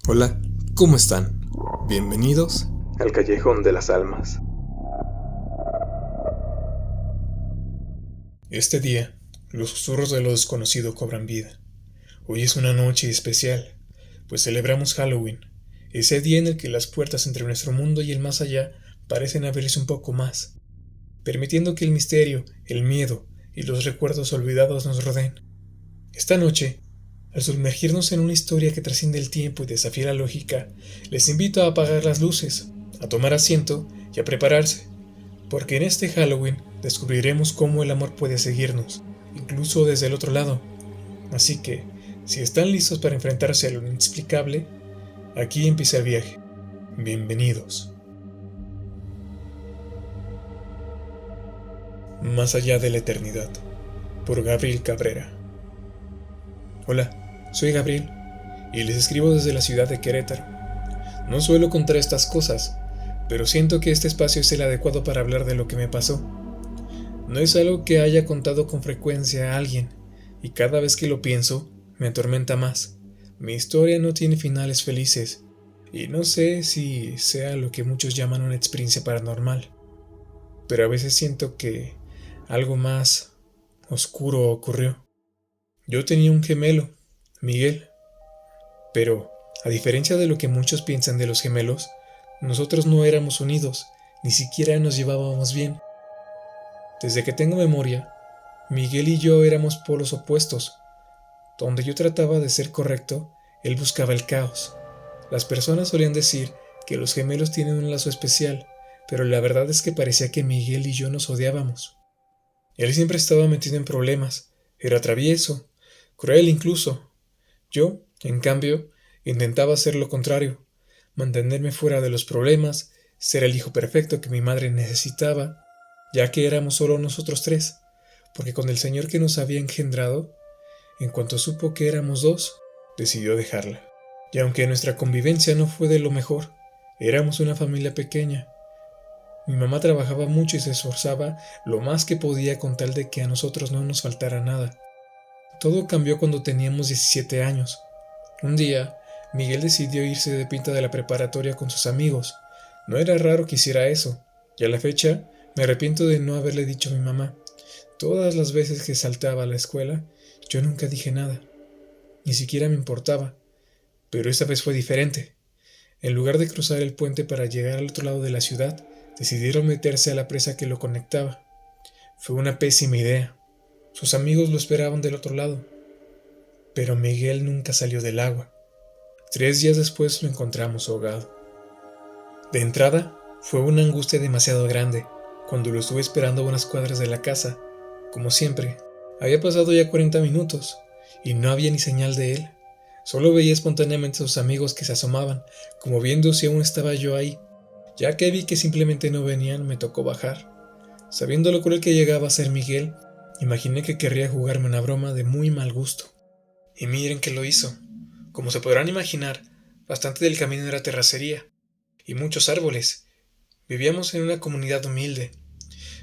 Hola, ¿cómo están? Bienvenidos al Callejón de las Almas. Este día, los susurros de lo desconocido cobran vida. Hoy es una noche especial, pues celebramos Halloween, ese día en el que las puertas entre nuestro mundo y el más allá parecen abrirse un poco más, permitiendo que el misterio, el miedo y los recuerdos olvidados nos rodeen. Esta noche, al sumergirnos en una historia que trasciende el tiempo y desafía la lógica, les invito a apagar las luces, a tomar asiento y a prepararse, porque en este Halloween descubriremos cómo el amor puede seguirnos, incluso desde el otro lado. Así que, si están listos para enfrentarse a lo inexplicable, aquí empieza el viaje. Bienvenidos. Más allá de la eternidad, por Gabriel Cabrera. Hola, soy Gabriel y les escribo desde la ciudad de Querétaro. No suelo contar estas cosas, pero siento que este espacio es el adecuado para hablar de lo que me pasó. No es algo que haya contado con frecuencia a alguien, y cada vez que lo pienso, me atormenta más. Mi historia no tiene finales felices, y no sé si sea lo que muchos llaman una experiencia paranormal, pero a veces siento que algo más oscuro ocurrió. Yo tenía un gemelo, Miguel, pero, a diferencia de lo que muchos piensan de los gemelos, nosotros no éramos unidos, ni siquiera nos llevábamos bien. Desde que tengo memoria, Miguel y yo éramos polos opuestos. Donde yo trataba de ser correcto, él buscaba el caos. Las personas solían decir que los gemelos tienen un lazo especial, pero la verdad es que parecía que Miguel y yo nos odiábamos. Él siempre estaba metido en problemas, era travieso, cruel incluso. Yo, en cambio, intentaba hacer lo contrario, mantenerme fuera de los problemas, ser el hijo perfecto que mi madre necesitaba, ya que éramos solo nosotros tres, porque con el Señor que nos había engendrado, en cuanto supo que éramos dos, decidió dejarla. Y aunque nuestra convivencia no fue de lo mejor, éramos una familia pequeña. Mi mamá trabajaba mucho y se esforzaba lo más que podía con tal de que a nosotros no nos faltara nada. Todo cambió cuando teníamos 17 años. Un día, Miguel decidió irse de pinta de la preparatoria con sus amigos. No era raro que hiciera eso, y a la fecha me arrepiento de no haberle dicho a mi mamá. Todas las veces que saltaba a la escuela, yo nunca dije nada. Ni siquiera me importaba. Pero esta vez fue diferente. En lugar de cruzar el puente para llegar al otro lado de la ciudad, decidieron meterse a la presa que lo conectaba. Fue una pésima idea. Sus amigos lo esperaban del otro lado. Pero Miguel nunca salió del agua. 3 días después lo encontramos ahogado. De entrada, fue una angustia demasiado grande, cuando lo estuve esperando a unas cuadras de la casa. Como siempre, había pasado ya 40 minutos, y no había ni señal de él. Solo veía espontáneamente a sus amigos que se asomaban, como viendo si aún estaba yo ahí. Ya que vi que simplemente no venían, me tocó bajar. Sabiendo lo cruel que llegaba a ser Miguel, imaginé que querría jugarme una broma de muy mal gusto. Y miren que lo hizo. Como se podrán imaginar, bastante del camino era terracería, y muchos árboles. Vivíamos en una comunidad humilde.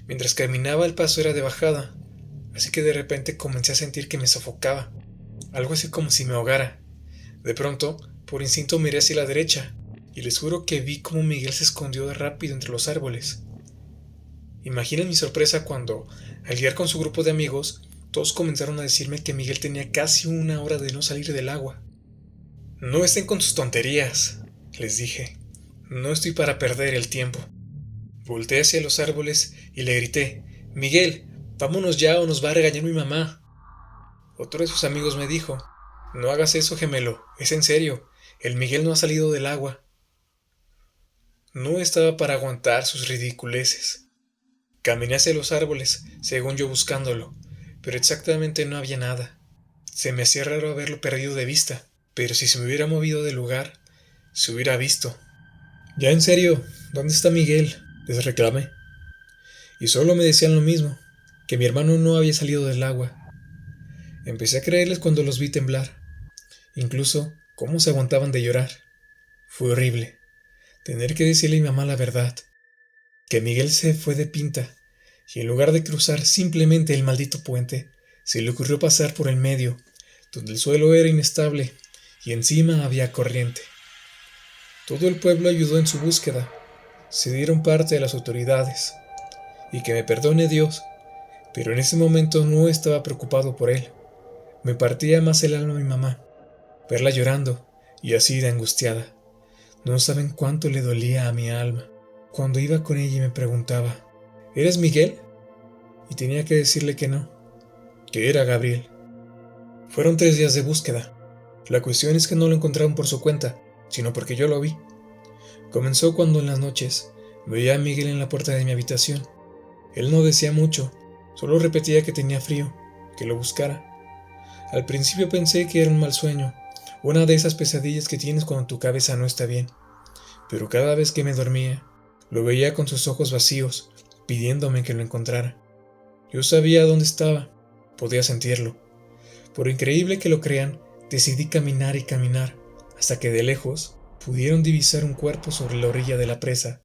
Mientras caminaba el paso era de bajada, así que de repente comencé a sentir que me sofocaba, algo así como si me ahogara. De pronto, por instinto miré hacia la derecha, y les juro que vi cómo Miguel se escondió rápido entre los árboles. Imaginen mi sorpresa cuando, al guiar con su grupo de amigos, todos comenzaron a decirme que Miguel tenía casi 1 hora de no salir del agua. No estén con sus tonterías, les dije. No estoy para perder el tiempo. Volteé hacia los árboles y le grité: Miguel, vámonos ya o nos va a regañar mi mamá. Otro de sus amigos me dijo: no hagas eso, gemelo, es en serio, el Miguel no ha salido del agua. No estaba para aguantar sus ridiculeces. Caminé hacia los árboles, según yo buscándolo, pero exactamente no había nada. Se me hacía raro haberlo perdido de vista, pero si se me hubiera movido del lugar, se hubiera visto. Ya en serio, ¿dónde está Miguel?, les reclamé. Y solo me decían lo mismo, que mi hermano no había salido del agua. Empecé a creerles cuando los vi temblar, incluso cómo se aguantaban de llorar. Fue horrible, tener que decirle a mi mamá la verdad, que Miguel se fue de pinta, y en lugar de cruzar simplemente el maldito puente, se le ocurrió pasar por el medio, donde el suelo era inestable, y encima había corriente. Todo el pueblo ayudó en su búsqueda, se dieron parte a las autoridades, y que me perdone Dios, pero en ese momento no estaba preocupado por él. Me partía más el alma a mi mamá, verla llorando y así de angustiada. No saben cuánto le dolía a mi alma cuando iba con ella y me preguntaba, ¿eres Miguel? Y tenía que decirle que no, que era Gabriel. Fueron 3 días de búsqueda. La cuestión es que no lo encontraron por su cuenta, sino porque yo lo vi. Comenzó cuando en las noches veía a Miguel en la puerta de mi habitación. Él no decía mucho, solo repetía que tenía frío, que lo buscara. Al principio pensé que era un mal sueño, una de esas pesadillas que tienes cuando tu cabeza no está bien, pero cada vez que me dormía, lo veía con sus ojos vacíos, pidiéndome que lo encontrara. Yo sabía dónde estaba, podía sentirlo. Por increíble que lo crean, decidí caminar y caminar, hasta que de lejos pudieron divisar un cuerpo sobre la orilla de la presa.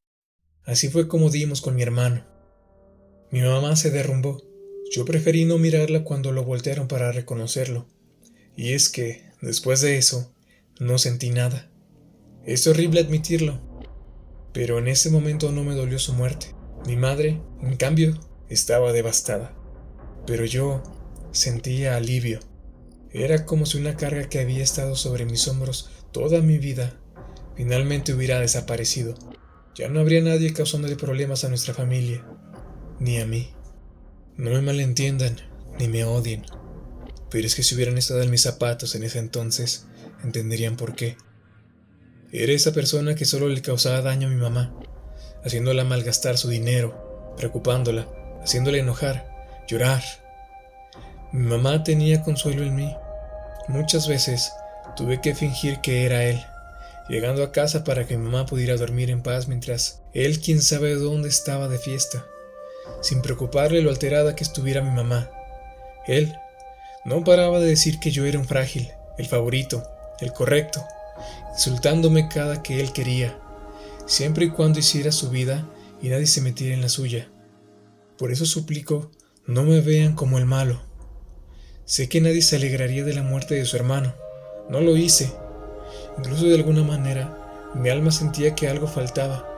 Así fue como dimos con mi hermano. Mi mamá se derrumbó. Yo preferí no mirarla cuando lo voltearon para reconocerlo. Y es que, después de eso, no sentí nada. Es horrible admitirlo, pero en ese momento no me dolió su muerte. Mi madre, en cambio, estaba devastada. Pero yo sentía alivio. Era como si una carga que había estado sobre mis hombros toda mi vida finalmente hubiera desaparecido. Ya no habría nadie causándole problemas a nuestra familia, ni a mí. No me malentiendan, ni me odien, pero es que si hubieran estado en mis zapatos en ese entonces, entenderían por qué. Era esa persona que solo le causaba daño a mi mamá, haciéndola malgastar su dinero, preocupándola, haciéndola enojar, llorar. Mi mamá tenía consuelo en mí. Muchas veces tuve que fingir que era él, llegando a casa para que mi mamá pudiera dormir en paz mientras él quién sabe dónde estaba de fiesta, sin preocuparle lo alterada que estuviera mi mamá. Él no paraba de decir que yo era un frágil, el favorito, el correcto, insultándome cada que él quería, siempre y cuando hiciera su vida y nadie se metiera en la suya. Por eso suplico, no me vean como el malo. Sé que nadie se alegraría de la muerte de su hermano. No lo hice. Incluso de alguna manera, mi alma sentía que algo faltaba,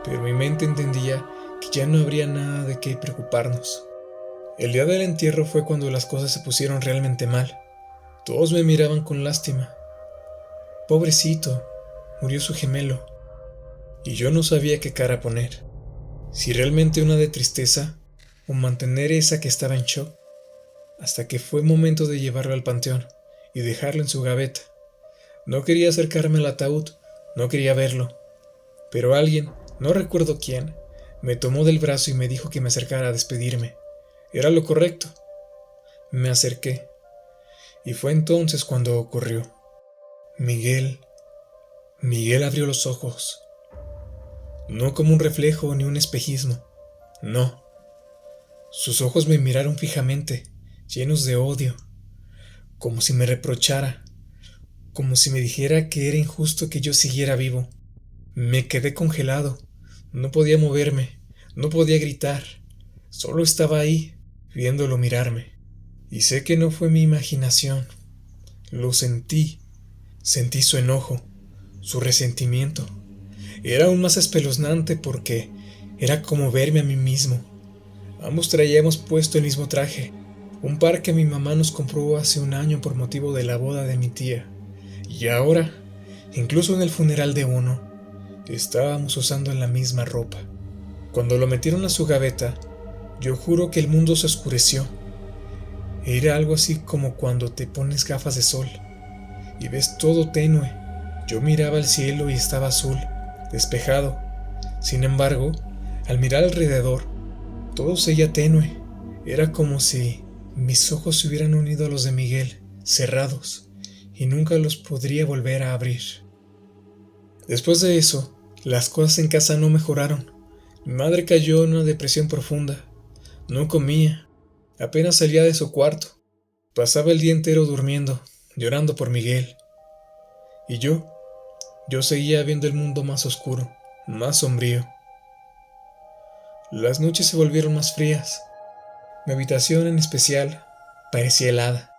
pero mi mente entendía que ya no habría nada de qué preocuparnos. El día del entierro fue cuando las cosas se pusieron realmente mal. Todos me miraban con lástima. Pobrecito, murió su gemelo. Y yo no sabía qué cara poner. Si realmente una de tristeza, o mantener esa que estaba en shock, hasta que fue momento de llevarlo al panteón y dejarlo en su gaveta. No quería acercarme al ataúd, no quería verlo, pero alguien, no recuerdo quién, me tomó del brazo y me dijo que me acercara a despedirme. Era lo correcto. Me acerqué, y fue entonces cuando ocurrió. Miguel abrió los ojos, no como un reflejo ni un espejismo, no. Sus ojos me miraron fijamente, llenos de odio, como si me reprochara, como si me dijera que era injusto que yo siguiera vivo. Me quedé congelado, no podía moverme, no podía gritar, solo estaba ahí, viéndolo mirarme. Y sé que no fue mi imaginación, lo sentí su enojo, su resentimiento. Era aún más espeluznante porque era como verme a mí mismo. Ambos traíamos puesto el mismo traje, un par que mi mamá nos compró hace un año por motivo de la boda de mi tía. Y ahora, incluso en el funeral de uno, estábamos usando la misma ropa. Cuando lo metieron a su gaveta, yo juro que el mundo se oscureció. Era algo así como cuando te pones gafas de sol y ves todo tenue. Yo miraba el cielo y estaba azul, despejado. Sin embargo, al mirar alrededor, todo seguía tenue. Era como si mis ojos se hubieran unido a los de Miguel, cerrados, y nunca los podría volver a abrir. Después de eso, las cosas en casa no mejoraron. Mi madre cayó en una depresión profunda. No comía, apenas salía de su cuarto. Pasaba el día entero durmiendo, llorando por Miguel. Y yo seguía viendo el mundo más oscuro, más sombrío. Las noches se volvieron más frías. Mi habitación en especial parecía helada.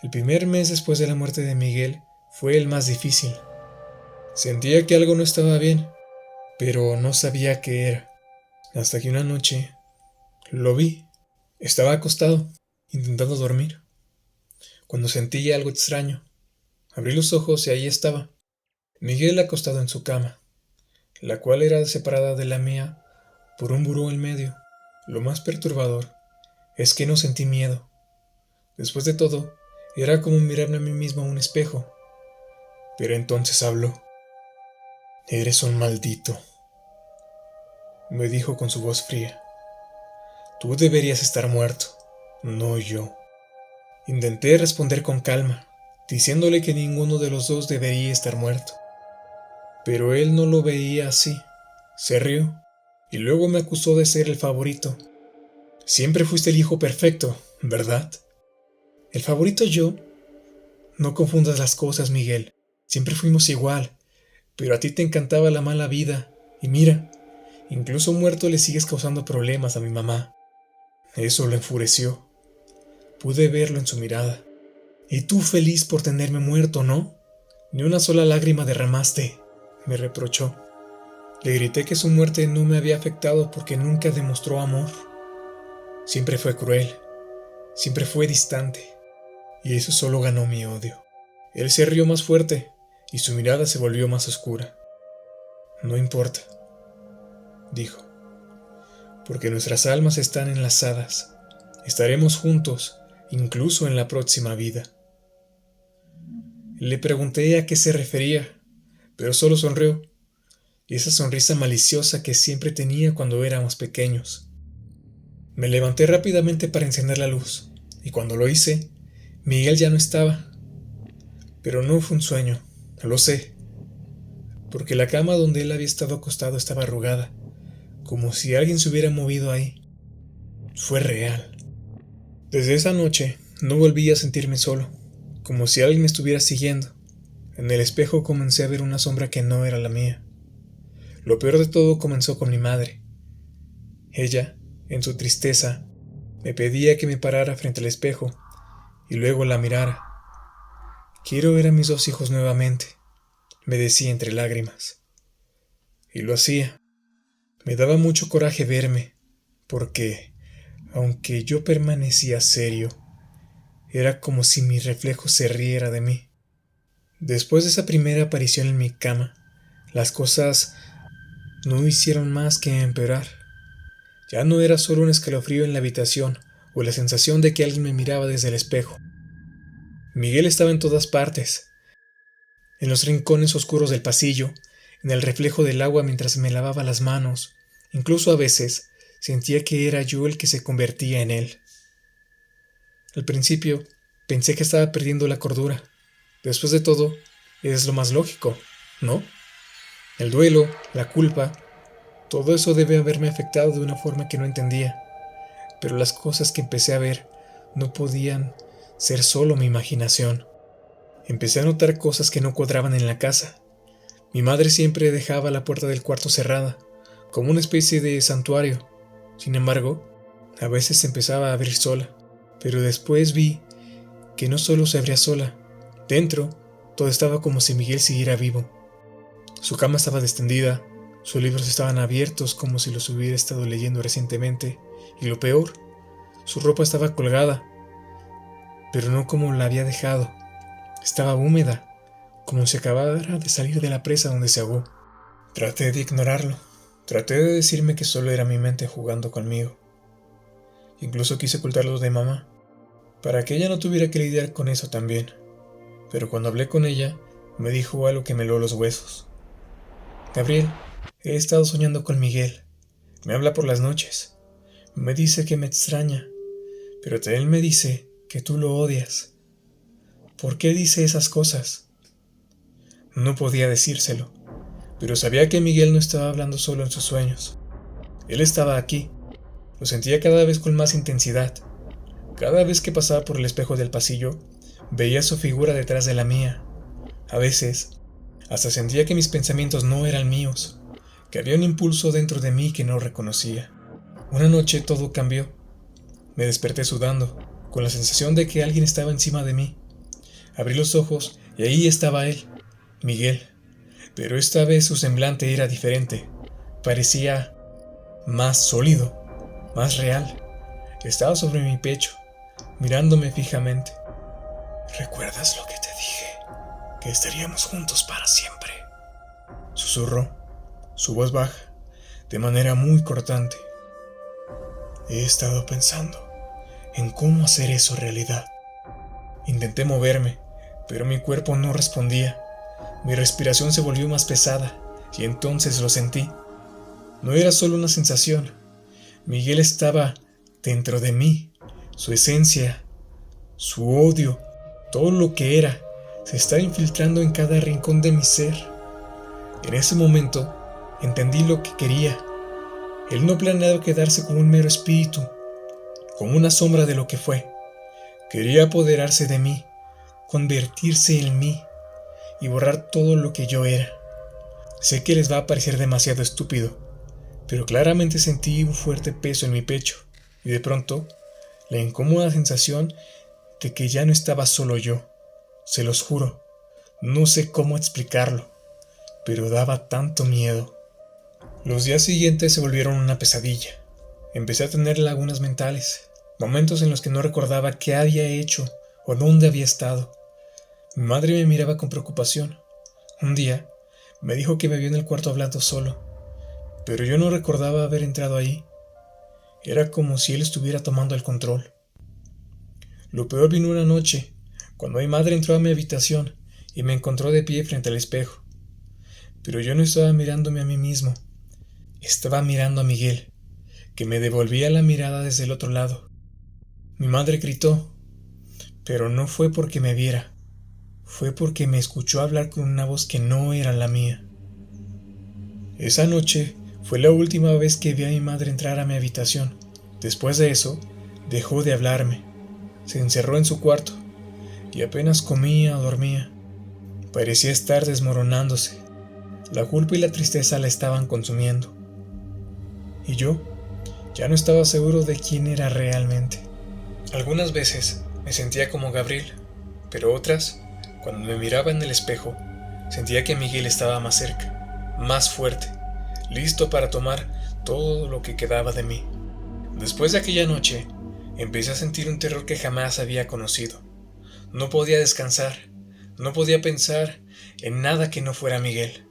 El primer mes después de la muerte de Miguel fue el más difícil. Sentía que algo no estaba bien, pero no sabía qué era. Hasta que una noche lo vi. Estaba acostado, intentando dormir, cuando sentí algo extraño. Abrí los ojos y ahí estaba Miguel acostado en su cama, la cual era separada de la mía por un buró en medio. Lo más perturbador es que no sentí miedo. Después de todo, era como mirarme a mí mismo a un espejo. Pero entonces habló. «Eres un maldito», me dijo con su voz fría. «Tú deberías estar muerto, no yo». Intenté responder con calma, diciéndole que ninguno de los dos debería estar muerto. Pero él no lo veía así. Se rió y luego me acusó de ser el favorito. «Siempre fuiste el hijo perfecto, ¿verdad?» «¿El favorito yo?» «No confundas las cosas, Miguel. Siempre fuimos igual, pero a ti te encantaba la mala vida. Y mira, incluso muerto le sigues causando problemas a mi mamá». Eso lo enfureció. Pude verlo en su mirada. «Y tú feliz por tenerme muerto, ¿no? Ni una sola lágrima derramaste», me reprochó. Le grité que su muerte no me había afectado porque nunca demostró amor. Siempre fue cruel, siempre fue distante, y eso solo ganó mi odio. Él se rió más fuerte y su mirada se volvió más oscura. «No importa», dijo, «porque nuestras almas están enlazadas. Estaremos juntos, incluso en la próxima vida». Le pregunté a qué se refería, pero solo sonrió, y esa sonrisa maliciosa que siempre tenía cuando éramos pequeños. Me levanté rápidamente para encender la luz, y cuando lo hice, Miguel ya no estaba. Pero no fue un sueño, lo sé, porque la cama donde él había estado acostado estaba arrugada, como si alguien se hubiera movido ahí. Fue real. Desde esa noche no volví a sentirme solo, como si alguien me estuviera siguiendo. En el espejo comencé a ver una sombra que no era la mía. Lo peor de todo comenzó con mi madre. Ella, en su tristeza, me pedía que me parara frente al espejo y luego la mirara. «Quiero ver a mis dos hijos nuevamente», me decía entre lágrimas. Y lo hacía. Me daba mucho coraje verme, porque, aunque yo permanecía serio, era como si mi reflejo se riera de mí. Después de esa primera aparición en mi cama, las cosas no hicieron más que empeorar. Ya no era solo un escalofrío en la habitación o la sensación de que alguien me miraba desde el espejo. Miguel estaba en todas partes, en los rincones oscuros del pasillo, en el reflejo del agua mientras me lavaba las manos. Incluso a veces sentía que era yo el que se convertía en él. Al principio pensé que estaba perdiendo la cordura. Después de todo, es lo más lógico, ¿no? El duelo, la culpa, todo eso debe haberme afectado de una forma que no entendía. Pero las cosas que empecé a ver no podían ser solo mi imaginación. Empecé a notar cosas que no cuadraban en la casa. Mi madre siempre dejaba la puerta del cuarto cerrada, como una especie de santuario. Sin embargo, a veces se empezaba a abrir sola. Pero después vi que no solo se abría sola. Dentro, todo estaba como si Miguel siguiera vivo. Su cama estaba extendida, sus libros estaban abiertos como si los hubiera estado leyendo recientemente, y lo peor, su ropa estaba colgada, pero no como la había dejado. Estaba húmeda, como si acabara de salir de la presa donde se ahogó. Traté de ignorarlo. Traté de decirme que solo era mi mente jugando conmigo. Incluso quise ocultarlo de mamá, para que ella no tuviera que lidiar con eso también. Pero cuando hablé con ella, me dijo algo que me heló los huesos. «Gabriel, he estado soñando con Miguel. Me habla por las noches. Me dice que me extraña, pero también me dice que tú lo odias. ¿Por qué dice esas cosas?» No podía decírselo, pero sabía que Miguel no estaba hablando solo en sus sueños. Él estaba aquí. Lo sentía cada vez con más intensidad. Cada vez que pasaba por el espejo del pasillo, veía su figura detrás de la mía. A veces, hasta sentía que mis pensamientos no eran míos, que había un impulso dentro de mí que no reconocía. Una noche todo cambió. Me desperté sudando, con la sensación de que alguien estaba encima de mí. Abrí los ojos y ahí estaba él, Miguel. pero esta vez su semblante era diferente. Parecía más sólido, más real. Estaba sobre mi pecho, mirándome fijamente. ¿Recuerdas lo que te dije? Que estaríamos juntos para siempre. Susurró, su voz baja, de manera muy cortante. He estado pensando en cómo hacer eso realidad. Intenté moverme, pero mi cuerpo no respondía. Mi respiración se volvió más pesada, y entonces lo sentí. No era solo una sensación. Miguel estaba dentro de mí. Su esencia, su odio, todo lo que era, se estaba infiltrando en cada rincón de mi ser. En ese momento, entendí lo que quería. Él no planeaba quedarse como un mero espíritu, como una sombra de lo que fue. Quería apoderarse de mí, convertirse en mí y borrar todo lo que yo era. Sé que les va a parecer demasiado estúpido, pero claramente sentí un fuerte peso en mi pecho y de pronto la incómoda sensación de que ya no estaba solo yo. Se los juro, no sé cómo explicarlo, pero daba tanto miedo. Los días siguientes se volvieron una pesadilla. Empecé a tener lagunas mentales, momentos en los que no recordaba qué había hecho o dónde había estado. Mi madre me miraba con preocupación. Un día me dijo que me vio en el cuarto hablando solo, pero yo no recordaba haber entrado ahí. Era como si él estuviera tomando el control. Lo peor vino una noche, cuando mi madre entró a mi habitación y me encontró de pie frente al espejo. Pero yo no estaba mirándome a mí mismo, estaba mirando a Miguel, que me devolvía la mirada desde el otro lado. Mi madre gritó, pero no fue porque me viera, fue porque me escuchó hablar con una voz que no era la mía. Esa noche fue la última vez que vi a mi madre entrar a mi habitación. Después de eso, dejó de hablarme. Se encerró en su cuarto y apenas comía o dormía. Parecía estar desmoronándose. La culpa y la tristeza la estaban consumiendo. Y yo ya no estaba seguro de quién era realmente. Algunas veces me sentía como Gabriel, pero otras, cuando me miraba en el espejo, sentía que Miguel estaba más cerca, más fuerte, listo para tomar todo lo que quedaba de mí. Después de aquella noche, empecé a sentir un terror que jamás había conocido. No podía descansar, no podía pensar en nada que no fuera Miguel.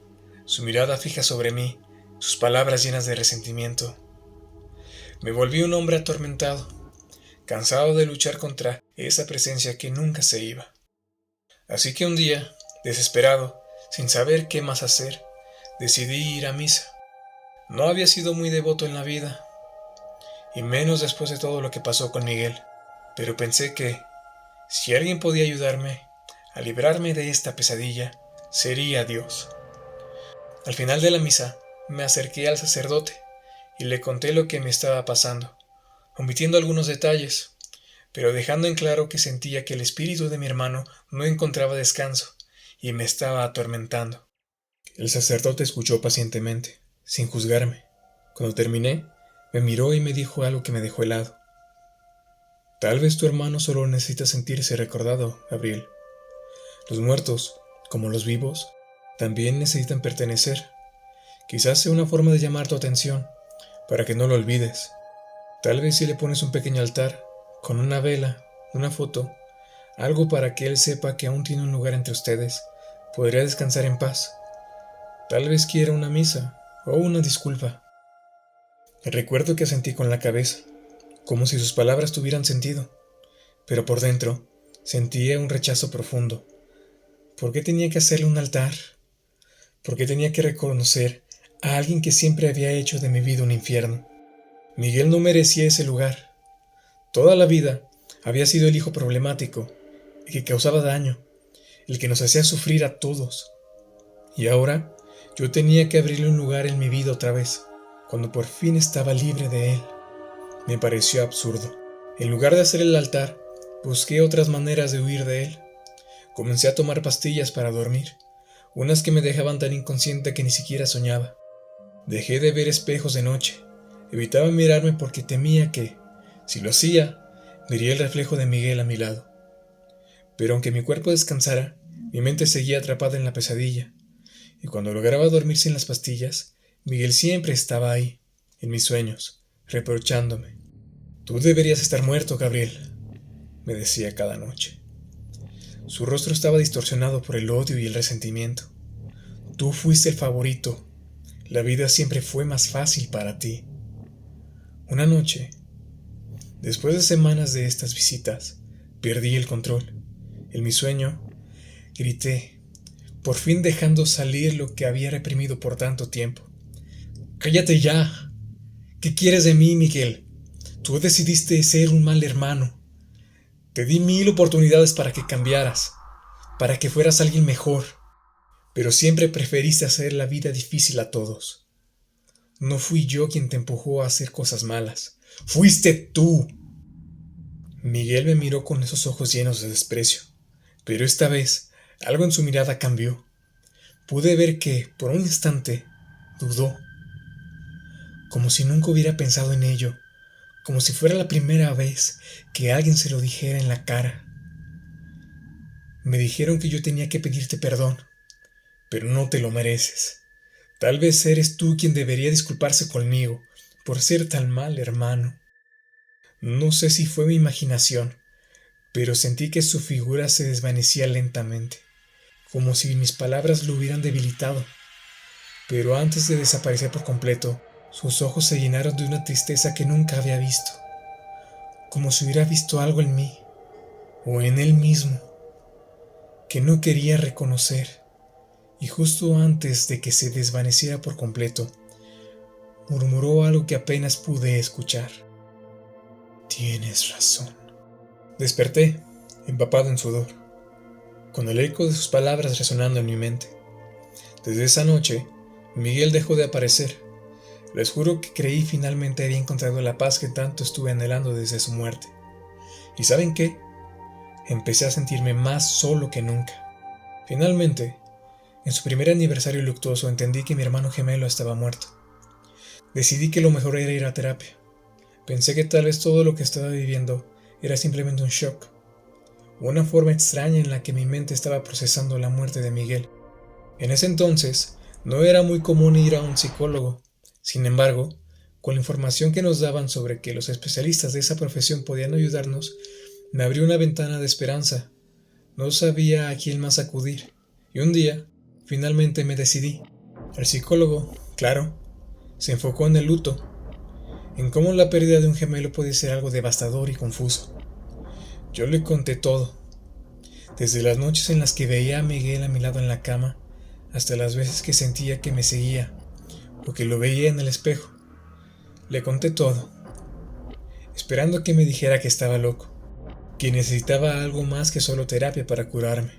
Su mirada fija sobre mí, sus palabras llenas de resentimiento. Me volví un hombre atormentado, cansado de luchar contra esa presencia que nunca se iba. Así que un día, desesperado, sin saber qué más hacer, decidí ir a misa. No había sido muy devoto en la vida, y menos después de todo lo que pasó con Miguel, pero pensé que, si alguien podía ayudarme a librarme de esta pesadilla, sería Dios. Al final de la misa, me acerqué al sacerdote y le conté lo que me estaba pasando, omitiendo algunos detalles, pero dejando en claro que sentía que el espíritu de mi hermano no encontraba descanso y me estaba atormentando. El sacerdote escuchó pacientemente, sin juzgarme. Cuando terminé, me miró y me dijo algo que me dejó helado. Tal vez tu hermano solo necesita sentirse recordado, Gabriel. Los muertos, como los vivos, también necesitan pertenecer. Quizás sea una forma de llamar tu atención, para que no lo olvides. Tal vez si le pones un pequeño altar, con una vela, una foto, algo para que él sepa que aún tiene un lugar entre ustedes, podría descansar en paz. Tal vez quiera una misa o una disculpa. Recuerdo que asentí con la cabeza, como si sus palabras tuvieran sentido, pero por dentro sentía un rechazo profundo. ¿Por qué tenía que hacerle un altar? ¿Por qué tenía que reconocer a alguien que siempre había hecho de mi vida un infierno? Miguel no merecía ese lugar. Toda la vida había sido el hijo problemático, el que causaba daño, el que nos hacía sufrir a todos. Y ahora yo tenía que abrirle un lugar en mi vida otra vez, cuando por fin estaba libre de él. Me pareció absurdo. En lugar de hacer el altar, busqué otras maneras de huir de él. Comencé a tomar pastillas para dormir, unas que me dejaban tan inconsciente que ni siquiera soñaba. Dejé de ver espejos de noche. Evitaba mirarme porque temía que, si lo hacía, vería el reflejo de Miguel a mi lado. Pero aunque mi cuerpo descansara, mi mente seguía atrapada en la pesadilla. y cuando lograba dormir sin las pastillas, Miguel siempre estaba ahí, en mis sueños, reprochándome. «Tú deberías estar muerto, Gabriel», me decía cada noche. Su rostro estaba distorsionado por el odio y el resentimiento. «Tú fuiste el favorito. La vida siempre fue más fácil para ti». Una noche, después de semanas de estas visitas, perdí el control. En mi sueño, grité, por fin dejando salir lo que había reprimido por tanto tiempo. «¡Cállate ya! ¿Qué quieres de mí, Miguel? Tú decidiste ser un mal hermano. Te di 1000 oportunidades para que cambiaras, para que fueras alguien mejor, pero siempre preferiste hacer la vida difícil a todos. No fui yo quien te empujó a hacer cosas malas. ¡Fuiste tú!». Miguel me miró con esos ojos llenos de desprecio, pero esta vez algo en su mirada cambió. Pude ver que, por un instante, dudó, como si nunca hubiera pensado en ello, como si fuera la primera vez que alguien se lo dijera en la cara. Me dijeron que yo tenía que pedirte perdón, pero no te lo mereces. Tal vez eres tú quien debería disculparse conmigo por ser tan mal hermano. No sé si fue mi imaginación, pero sentí que su figura se desvanecía lentamente, como si mis palabras lo hubieran debilitado. Pero antes de desaparecer por completo, sus ojos se llenaron de una tristeza que nunca había visto, como si hubiera visto algo en mí, o en él mismo, que no quería reconocer, y justo antes de que se desvaneciera por completo, murmuró algo que apenas pude escuchar. «Tienes razón». Desperté, empapado en sudor, con el eco de sus palabras resonando en mi mente. Desde esa noche, Miguel dejó de aparecer. Les juro que creí finalmente había encontrado la paz que tanto estuve anhelando desde su muerte. ¿Y saben qué? Empecé a sentirme más solo que nunca. Finalmente, en su primer aniversario luctuoso entendí que mi hermano gemelo estaba muerto. Decidí que lo mejor era ir a terapia. Pensé que tal vez todo lo que estaba viviendo era simplemente un shock, una forma extraña en la que mi mente estaba procesando la muerte de Miguel. En ese entonces, no era muy común ir a un psicólogo. Sin embargo, con la información que nos daban sobre que los especialistas de esa profesión podían ayudarnos, me abrió una ventana de esperanza. No sabía a quién más acudir, y un día, finalmente me decidí. El psicólogo, claro, se enfocó en el luto, en cómo la pérdida de un gemelo puede ser algo devastador y confuso. Yo le conté todo, desde las noches en las que veía a Miguel a mi lado en la cama, hasta las veces que sentía que me seguía, o que lo veía en el espejo. Le conté todo, esperando que me dijera que estaba loco, que necesitaba algo más que solo terapia para curarme.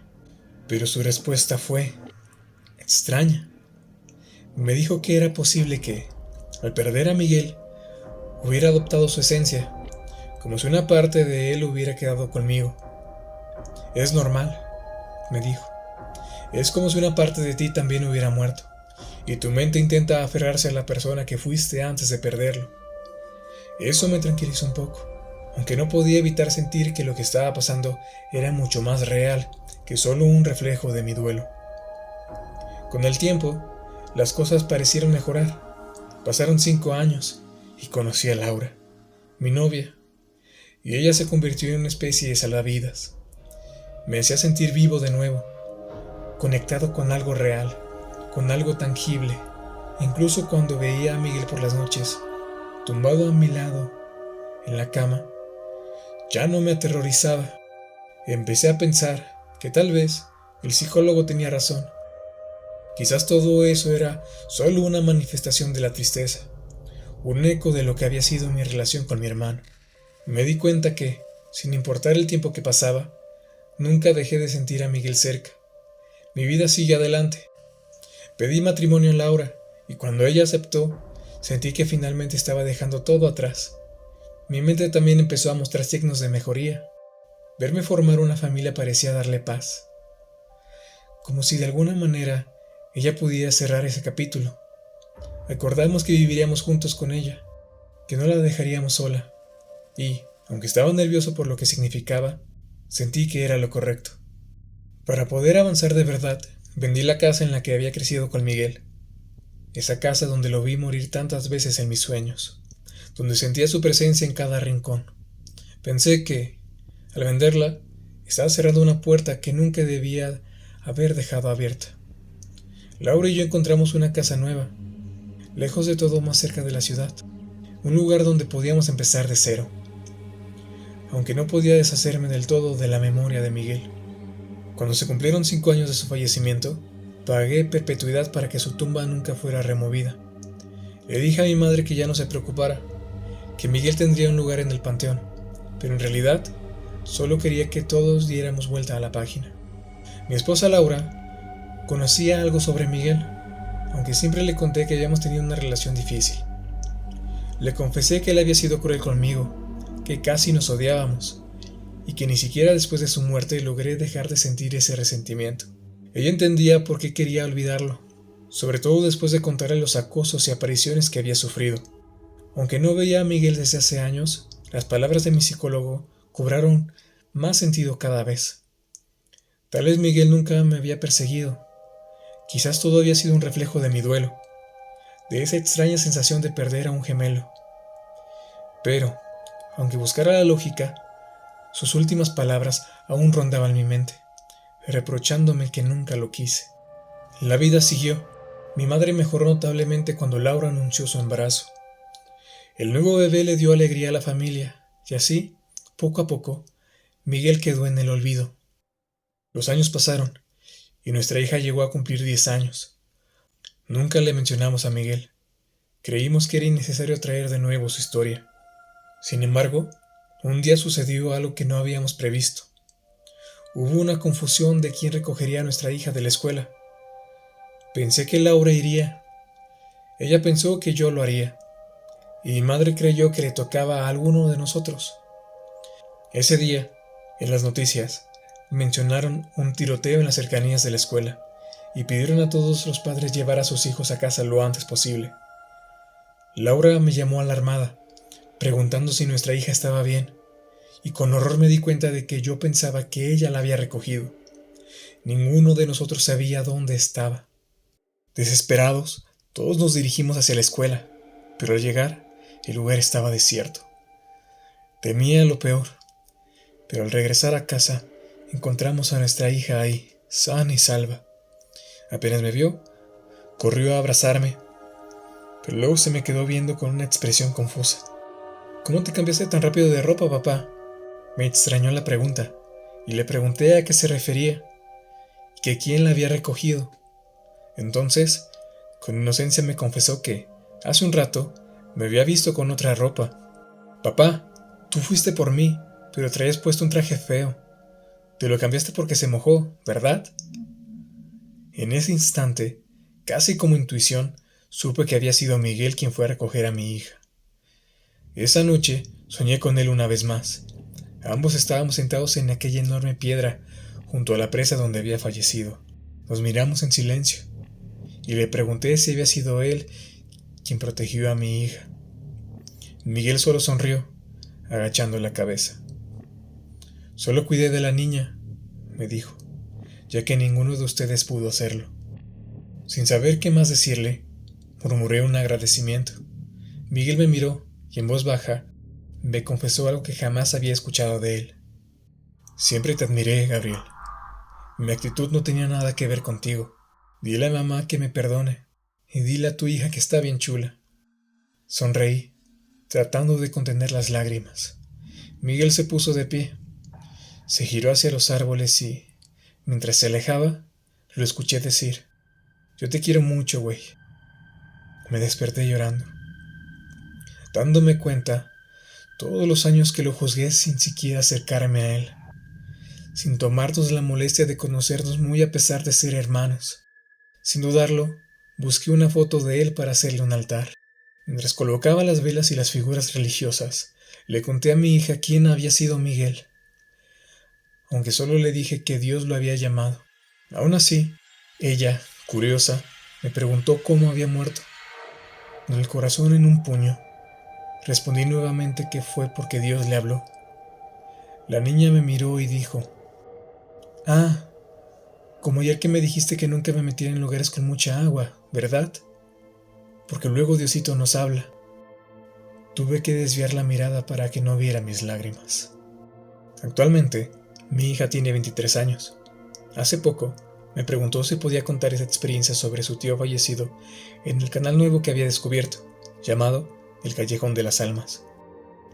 Pero su respuesta fue extraña. Me dijo que era posible que, al perder a Miguel, hubiera adoptado su esencia, como si una parte de él hubiera quedado conmigo. «Es normal», me dijo. «Es como si una parte de ti también hubiera muerto, y tu mente intenta aferrarse a la persona que fuiste antes de perderlo». Eso me tranquilizó un poco, aunque no podía evitar sentir que lo que estaba pasando era mucho más real que solo un reflejo de mi duelo. Con el tiempo, las cosas parecieron mejorar. Pasaron 5 años y conocí a Laura, mi novia, y ella se convirtió en una especie de salvavidas. Me hacía sentir vivo de nuevo, conectado con algo real, con algo tangible. Incluso cuando veía a Miguel por las noches, tumbado a mi lado, en la cama, ya no me aterrorizaba. Empecé a pensar que tal vez el psicólogo tenía razón. Quizás todo eso era solo una manifestación de la tristeza, un eco de lo que había sido mi relación con mi hermano. Me di cuenta que, sin importar el tiempo que pasaba, nunca dejé de sentir a Miguel cerca. Mi vida sigue adelante. Pedí matrimonio a Laura, y cuando ella aceptó, sentí que finalmente estaba dejando todo atrás. Mi mente también empezó a mostrar signos de mejoría. Verme formar una familia parecía darle paz. Como si de alguna manera ella pudiera cerrar ese capítulo. Acordamos que viviríamos juntos con ella, que no la dejaríamos sola. Y, aunque estaba nervioso por lo que significaba, sentí que era lo correcto. Para poder avanzar de verdad, Vendí la casa en la que había crecido con Miguel, esa casa donde lo vi morir tantas veces en mis sueños, donde sentía su presencia en cada rincón. Pensé que, al venderla, estaba cerrando una puerta que nunca debía haber dejado abierta. Laura y yo encontramos una casa nueva, lejos de todo, más cerca de la ciudad, un lugar donde podíamos empezar de cero, aunque no podía deshacerme del todo de la memoria de Miguel. Cuando se cumplieron 5 años de su fallecimiento, pagué perpetuidad para que su tumba nunca fuera removida. Le dije a mi madre que ya no se preocupara, que Miguel tendría un lugar en el panteón, pero en realidad solo quería que todos diéramos vuelta a la página. Mi esposa Laura conocía algo sobre Miguel, aunque siempre le conté que habíamos tenido una relación difícil. Le confesé que él había sido cruel conmigo, que casi nos odiábamos, y que ni siquiera después de su muerte logré dejar de sentir ese resentimiento. Ella entendía por qué quería olvidarlo, sobre todo después de contarle los acosos y apariciones que había sufrido. Aunque no veía a Miguel desde hace años, las palabras de mi psicólogo cobraron más sentido cada vez. Tal vez Miguel nunca me había perseguido. Quizás todo había sido un reflejo de mi duelo, de esa extraña sensación de perder a un gemelo. Pero, aunque buscara la lógica, sus últimas palabras aún rondaban mi mente, reprochándome que nunca lo quise. La vida siguió. Mi madre mejoró notablemente cuando Laura anunció su embarazo. El nuevo bebé le dio alegría a la familia, y así, poco a poco, Miguel quedó en el olvido. Los años pasaron, y nuestra hija llegó a cumplir 10 años. Nunca le mencionamos a Miguel. Creímos que era innecesario traer de nuevo su historia. Sin embargo, un día sucedió algo que no habíamos previsto. Hubo una confusión de quién recogería a nuestra hija de la escuela. Pensé que Laura iría. Ella pensó que yo lo haría, y mi madre creyó que le tocaba a alguno de nosotros. Ese día, en las noticias, mencionaron un tiroteo en las cercanías de la escuela, y pidieron a todos los padres llevar a sus hijos a casa lo antes posible. Laura me llamó alarmada, preguntando si nuestra hija estaba bien, y con horror me di cuenta de que yo pensaba que ella la había recogido. Ninguno de nosotros sabía dónde estaba. Desesperados, todos nos dirigimos hacia la escuela, pero al llegar, el lugar estaba desierto. Temía lo peor, pero al regresar a casa, encontramos a nuestra hija ahí, sana y salva. Apenas me vio, corrió a abrazarme, pero luego se me quedó viendo con una expresión confusa. ¿Cómo te cambiaste tan rápido de ropa, papá? Me extrañó la pregunta, y le pregunté a qué se refería, y que quién la había recogido. Entonces, con inocencia me confesó que, hace un rato, me había visto con otra ropa. Papá, tú fuiste por mí, pero traías puesto un traje feo. Te lo cambiaste porque se mojó, ¿verdad? En ese instante, casi como intuición, supe que había sido Miguel quien fue a recoger a mi hija. Esa noche soñé con él una vez más. Ambos estábamos sentados en aquella enorme piedra, junto a la presa donde había fallecido. Nos miramos en silencio, y le pregunté si había sido él quien protegió a mi hija. Miguel solo sonrió, agachando la cabeza. Solo cuidé de la niña, me dijo, ya que ninguno de ustedes pudo hacerlo. Sin saber qué más decirle, murmuré un agradecimiento. Miguel me miró y en voz baja me confesó algo que jamás había escuchado de él. Siempre te admiré, Gabriel. Mi actitud no tenía nada que ver contigo. Dile a mamá que me perdone y dile a tu hija que está bien chula. Sonreí, tratando de contener las lágrimas. Miguel se puso de pie. Se giró hacia los árboles y, mientras se alejaba, lo escuché decir: yo te quiero mucho, güey. Me desperté llorando, dándome cuenta todos los años que lo juzgué sin siquiera acercarme a él, sin tomarnos la molestia de conocernos muy a pesar de ser hermanos. Sin dudarlo, busqué una foto de él para hacerle un altar. Mientras colocaba las velas y las figuras religiosas, le conté a mi hija quién había sido Miguel, aunque solo le dije que Dios lo había llamado. Aún así, ella, curiosa, me preguntó cómo había muerto. Con el corazón en un puño, respondí nuevamente que fue porque Dios le habló. La niña me miró y dijo: ah, Como ayer que me dijiste que nunca me metiera en lugares con mucha agua, ¿verdad? Porque luego Diosito nos habla. Tuve que desviar la mirada para que no viera mis lágrimas. Actualmente, mi hija tiene 23 años. Hace poco, me preguntó si podía contar esa experiencia sobre su tío fallecido en el canal nuevo que había descubierto, llamado El Callejón de las Almas.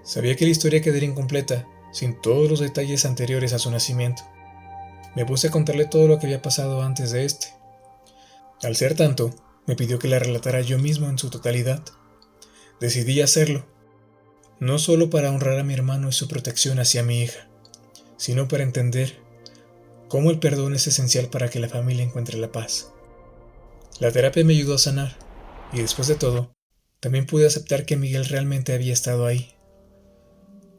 Sabía que la historia quedaría incompleta sin todos los detalles anteriores a su nacimiento. Me puse a contarle todo lo que había pasado antes de este. Al ser tanto, me pidió que la relatara yo mismo en su totalidad. Decidí hacerlo, no solo para honrar a mi hermano y su protección hacia mi hija, sino para entender cómo el perdón es esencial para que la familia encuentre la paz. La terapia me ayudó a sanar, y después de todo, también pude aceptar que Miguel realmente había estado ahí,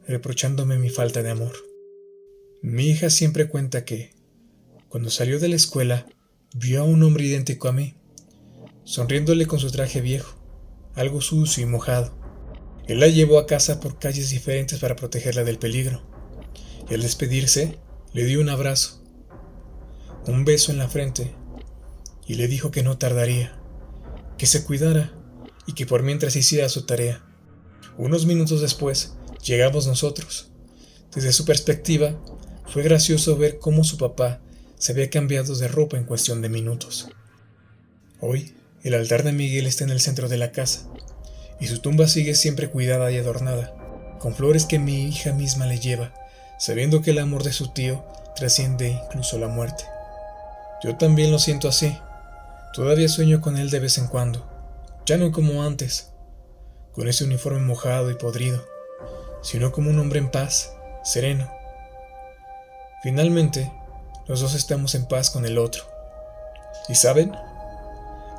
reprochándome mi falta de amor. Mi hija siempre cuenta que, cuando salió de la escuela, vio a un hombre idéntico a mí, sonriéndole con su traje viejo, algo sucio y mojado. Él la llevó a casa por calles diferentes para protegerla del peligro, y al despedirse, le dio un abrazo, un beso en la frente, y le dijo que no tardaría, que se cuidara y que por mientras hiciera su tarea. Unos minutos después, llegamos nosotros. Desde su perspectiva, fue gracioso ver cómo su papá se había cambiado de ropa en cuestión de minutos. Hoy, el altar de Miguel está en el centro de la casa, y su tumba sigue siempre cuidada y adornada, con flores que mi hija misma le lleva, sabiendo que el amor de su tío trasciende incluso la muerte. Yo también lo siento así. Todavía sueño con él de vez en cuando, ya no como antes, con ese uniforme mojado y podrido, sino como un hombre en paz, sereno. Finalmente, los dos estamos en paz con el otro. ¿Y saben?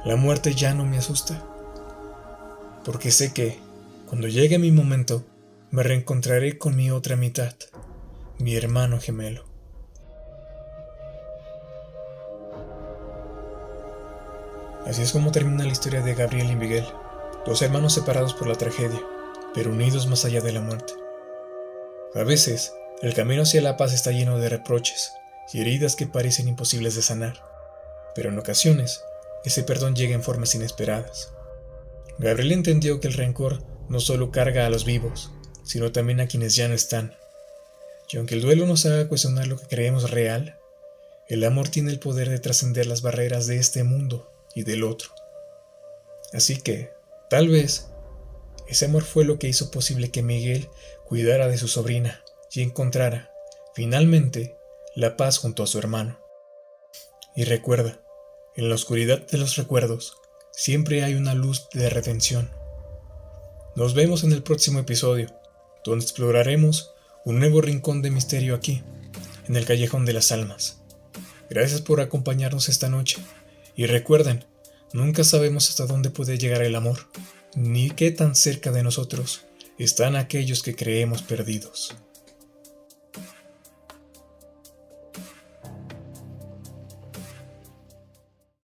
La muerte ya no me asusta, porque sé que, cuando llegue mi momento, me reencontraré con mi otra mitad, mi hermano gemelo. Así es como termina la historia de Gabriel y Miguel, dos hermanos separados por la tragedia, pero unidos más allá de la muerte. A veces, el camino hacia la paz está lleno de reproches y heridas que parecen imposibles de sanar, pero en ocasiones, ese perdón llega en formas inesperadas. Gabriel entendió que el rencor no solo carga a los vivos, sino también a quienes ya no están. Y aunque el duelo nos haga cuestionar lo que creemos real, el amor tiene el poder de trascender las barreras de este mundo y del otro. Así que, tal vez, ese amor fue lo que hizo posible que Miguel cuidara de su sobrina y encontrara, finalmente, la paz junto a su hermano. Y recuerda, en la oscuridad de los recuerdos, siempre hay una luz de redención. Nos vemos en el próximo episodio, donde exploraremos un nuevo rincón de misterio aquí, en el Callejón de las Almas. Gracias por acompañarnos esta noche. Y recuerden, nunca sabemos hasta dónde puede llegar el amor, ni qué tan cerca de nosotros están aquellos que creemos perdidos.